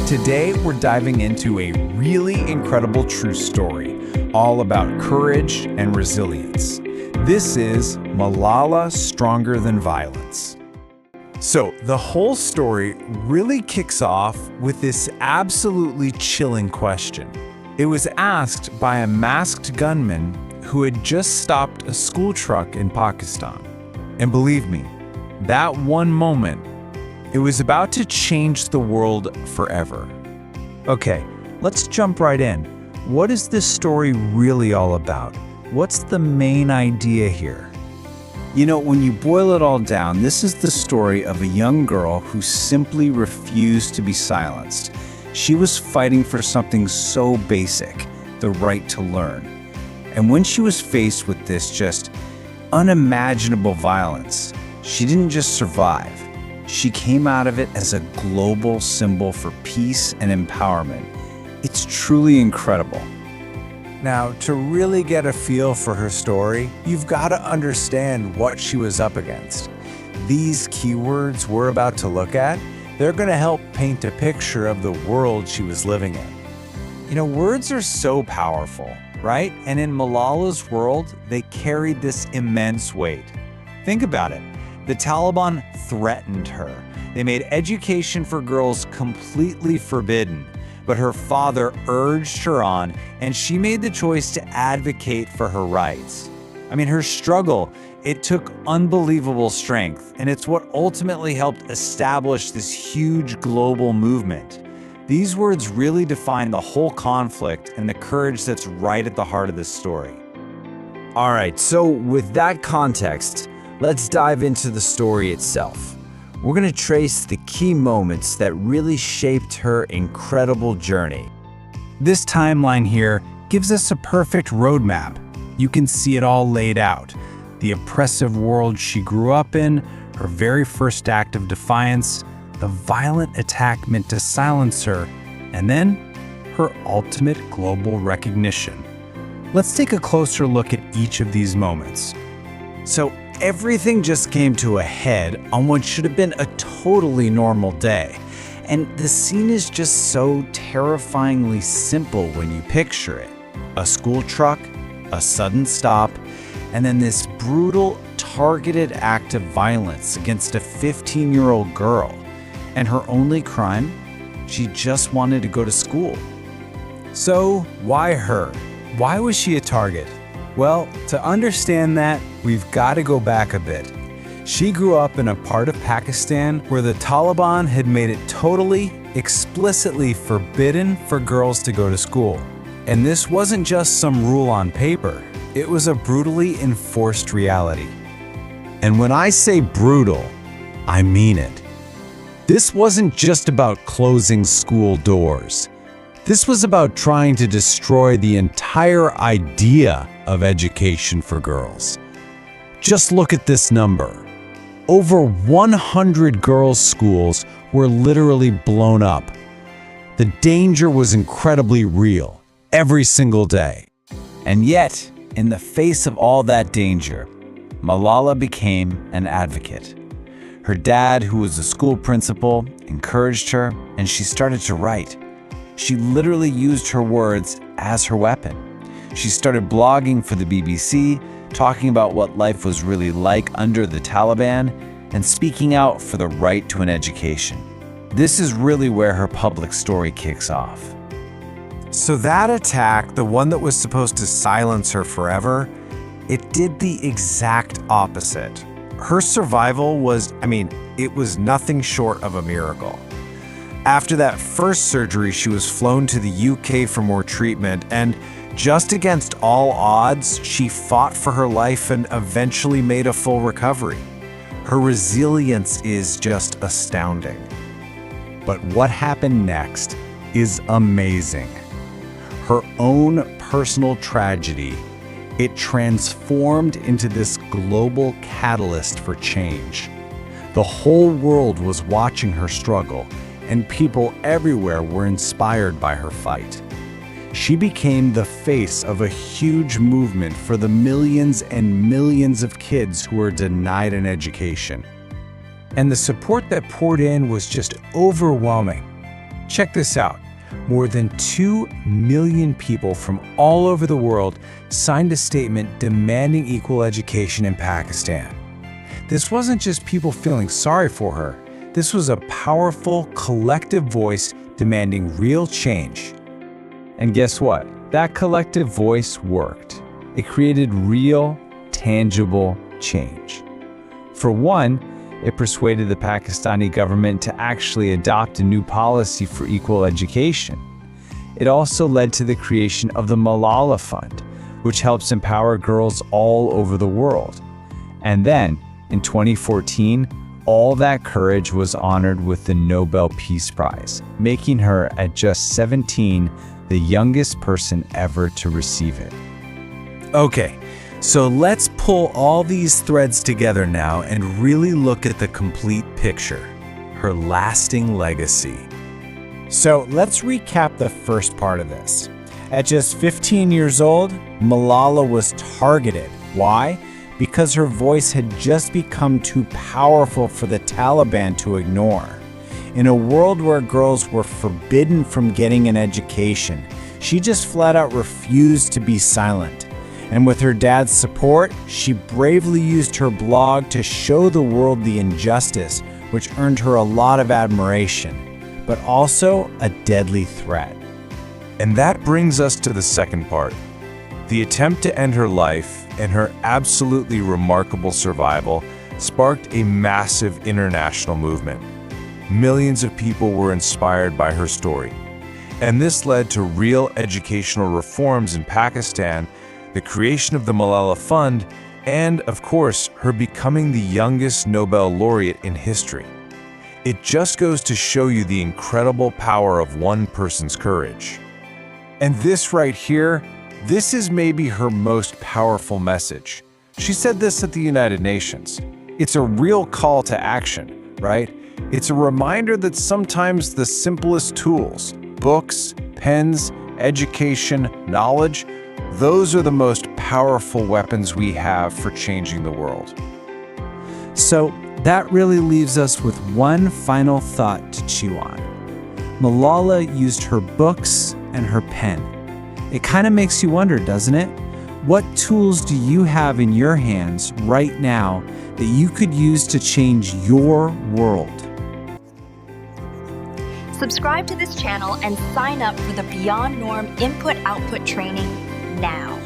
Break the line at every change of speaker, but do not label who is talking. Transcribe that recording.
Today, we're diving into a really incredible true story, all about courage and resilience. This is Malala Stronger Than Violence. So, the whole story really kicks off with this absolutely chilling question. It was asked by a masked gunman who had just stopped a school truck in Pakistan. And believe me, that one moment, it was about to change the world forever. Okay, let's jump right in. What is this story really all about? What's the main idea here? You know, when you boil it all down, this is the story of a young girl who simply refused to be silenced. She was fighting for something so basic, the right to learn. And when she was faced with this just unimaginable violence, she didn't just survive. She came out of it as a global symbol for peace and empowerment. It's truly incredible. Now, to really get a feel for her story, you've got to understand what she was up against. These keywords we're about to look at, they're going to help paint a picture of the world she was living in. You know, words are so powerful, right? And in Malala's world, they carried this immense weight. Think about it. The Taliban threatened her. They made education for girls completely forbidden. But her father urged her on, and she made the choice to advocate for her rights. I mean, her struggle, it took unbelievable strength, and it's what ultimately helped establish this huge global movement. These words really define the whole conflict and the courage that's right at the heart of this story.
All right, so with that context, let's dive into the story itself. We're going to trace the key moments that really shaped her incredible journey.
This timeline here gives us a perfect roadmap. You can see it all laid out. The oppressive world she grew up in, her very first act of defiance, the violent attack meant to silence her, and then her ultimate global recognition. Let's take a closer look at each of these moments.
So everything just came to a head on what should have been a totally normal day. And the scene is just so terrifyingly simple when you picture it. A school truck, a sudden stop, and then this brutal, targeted act of violence against a 15-year-old girl. And her only crime? She just wanted to go to school.
So, why her? Why was she a target? Well, to understand that, we've got to go back a bit. She grew up in a part of Pakistan where the Taliban had made it totally, explicitly forbidden for girls to go to school. And this wasn't just some rule on paper. It was a brutally enforced reality. And when I say brutal, I mean it. This wasn't just about closing school doors. This was about trying to destroy the entire idea of education for girls. Just look at this number. Over 100 girls' schools were literally blown up. The danger was incredibly real, every single day.
And yet, in the face of all that danger, Malala became an advocate. Her dad, who was a school principal, encouraged her, and she started to write. She literally used her words as her weapon. She started blogging for the BBC, talking about what life was really like under the Taliban, and speaking out for the right to an education. This is really where her public story kicks off.
So that attack, the one that was supposed to silence her forever, it did the exact opposite. Her survival was, it was nothing short of a miracle. After that first surgery, she was flown to the UK for more treatment, and just against all odds, she fought for her life and eventually made a full recovery. Her resilience is just astounding. But what happened next is amazing. Her own personal tragedy, it transformed into this global catalyst for change. The whole world was watching her struggle, and people everywhere were inspired by her fight. She became the face of a huge movement for the millions and millions of kids who were denied an education. And the support that poured in was just overwhelming. Check this out. More than 2 million people from all over the world signed a statement demanding equal education in Pakistan. This wasn't just people feeling sorry for her. This was a powerful, collective voice demanding real change.
And guess what? That collective voice worked. It created real, tangible change. For one, it persuaded the Pakistani government to actually adopt a new policy for equal education. It also led to the creation of the Malala Fund, which helps empower girls all over the world. And then, in 2014, all that courage was honored with the Nobel Peace Prize, making her, at just 17, the youngest person ever to receive it.
Okay, so let's pull all these threads together now and really look at the complete picture, her lasting legacy. So let's recap the first part of this. At just 15 years old, Malala was targeted. Why? Because her voice had just become too powerful for the Taliban to ignore. In a world where girls were forbidden from getting an education, she just flat out refused to be silent. And with her dad's support, she bravely used her blog to show the world the injustice, which earned her a lot of admiration, but also a deadly threat.
And that brings us to the second part. The attempt to end her life and her absolutely remarkable survival sparked a massive international movement. Millions of people were inspired by her story. And this led to real educational reforms in Pakistan, the creation of the Malala Fund, and, of course, her becoming the youngest Nobel laureate in history. It just goes to show you the incredible power of one person's courage.
And this right here, this is maybe her most powerful message. She said this at the United Nations. It's a real call to action, right? It's a reminder that sometimes the simplest tools, books, pens, education, knowledge, those are the most powerful weapons we have for changing the world.
So that really leaves us with one final thought to chew on. Malala used her books and her pen. It kind of makes you wonder, doesn't it? What tools do you have in your hands right now that you could use to change your world?
Subscribe to this channel and sign up for the Beyond Norm Input-Output training now.